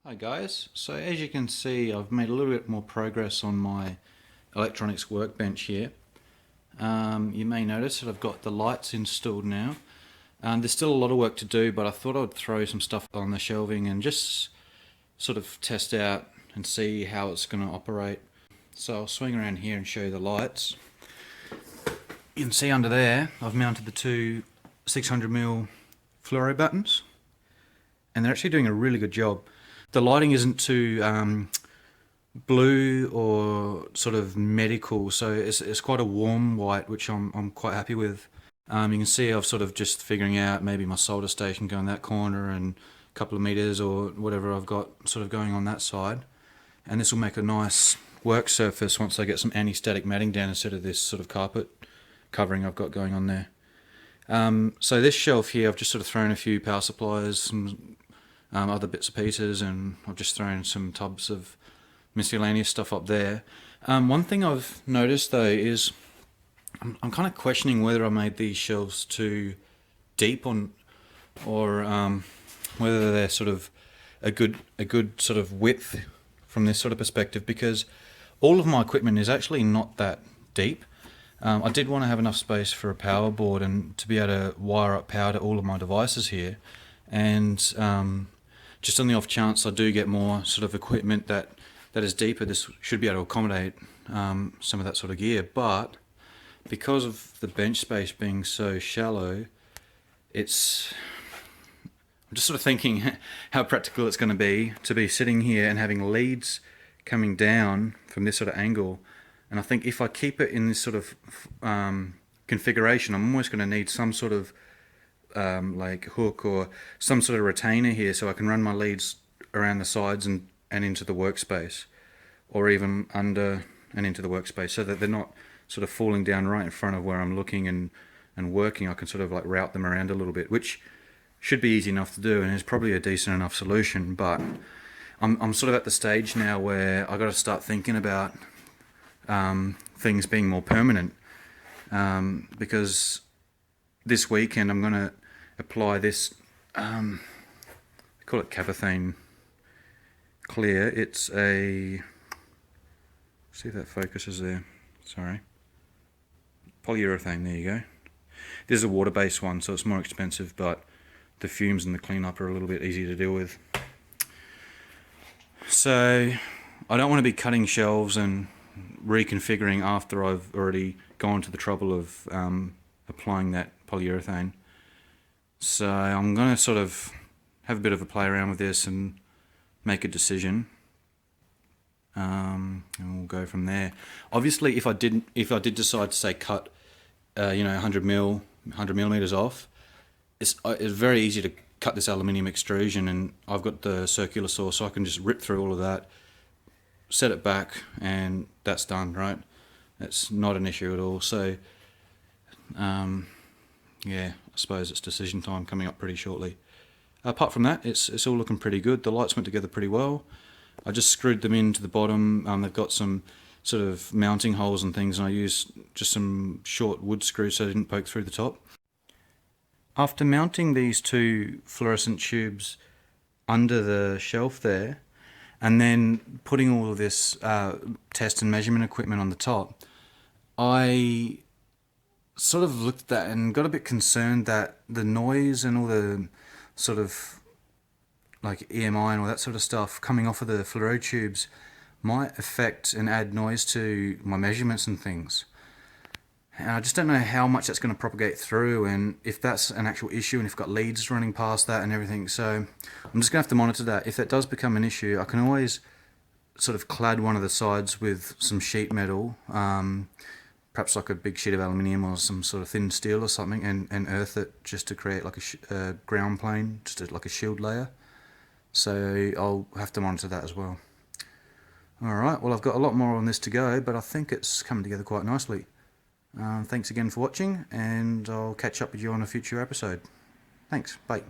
Hi guys, so as you can see I've made a little bit more progress on my electronics workbench here. You may notice that I've got the lights installed now. There's still a lot of work to do, but I thought I'd throw some stuff on the shelving and just sort of test out and see how it's going to operate. So I'll swing around here and show you the lights. You can see under there I've mounted the two 600mm fluoro buttons, and they're actually doing a really good job. The lighting isn't too blue or sort of medical, so it's quite a warm white, which I'm quite happy with. You can see I've sort of just figuring out maybe my solder station going that corner and a couple of meters or whatever I've got sort of going on that side. And this will make a nice work surface once I get some anti-static matting down instead of this sort of carpet covering I've got going on there. So this shelf here, I've just sort of thrown a few power supplies, some other bits and pieces, and I've just thrown some tubs of miscellaneous stuff up there. One thing I've noticed though is I'm kind of questioning whether I made these shelves too deep or whether they're sort of a good sort of width from this sort of perspective, because all of my equipment is actually not that deep. I did want to have enough space for a power board and to be able to wire up power to all of my devices here, and just on the off chance I do get more sort of equipment that is deeper, this should be able to accommodate some of that sort of gear. But because of the bench space being so shallow, I'm just sort of thinking how practical it's going to be sitting here and having leads coming down from this sort of angle. And I think if I keep it in this sort of configuration, I'm almost going to need some sort of like hook or some sort of retainer here so I can run my leads around the sides and into the workspace, or even under and into the workspace, so that they're not sort of falling down right in front of where I'm looking and working. I can sort of like route them around a little bit, which should be easy enough to do and is probably a decent enough solution. But I'm sort of at the stage now where I got to start thinking about things being more permanent, because this weekend I'm going to apply this, I call it Capathane Clear. It's a, see if that focuses there, sorry, polyurethane, there you go. This is a water-based one, so it's more expensive, but the fumes and the cleanup are a little bit easier to deal with. So I don't want to be cutting shelves and reconfiguring after I've already gone to the trouble of applying that polyurethane. So I'm going to sort of have a bit of a play around with this and make a decision, and we'll go from there. Obviously, if I did decide to say cut, 100 millimeters off, it's very easy to cut this aluminium extrusion, and I've got the circular saw, so I can just rip through all of that, set it back, and that's done, right? It's not an issue at all. So yeah, I suppose it's decision time coming up pretty shortly. Apart from that, it's all looking pretty good. The lights went together pretty well. I just screwed them into the bottom. They've got some sort of mounting holes and things, and I used just some short wood screws so they didn't poke through the top. After mounting these two fluorescent tubes under the shelf there, and then putting all of this test and measurement equipment on the top, I sort of looked at that and got a bit concerned that the noise and all the sort of like EMI and all that sort of stuff coming off of the fluoro tubes might affect and add noise to my measurements and things. And I just don't know how much that's going to propagate through, and if that's an actual issue, and if I've got leads running past that and everything. So I'm just going to have to monitor that. If that does become an issue, I can always sort of clad one of the sides with some sheet metal, perhaps like a big sheet of aluminium or some sort of thin steel or something, and earth it just to create like a ground plane, just like a shield layer. So I'll have to monitor that as well. Alright, well, I've got a lot more on this to go, but I think it's coming together quite nicely. Thanks again for watching, and I'll catch up with you on a future episode. Thanks, bye.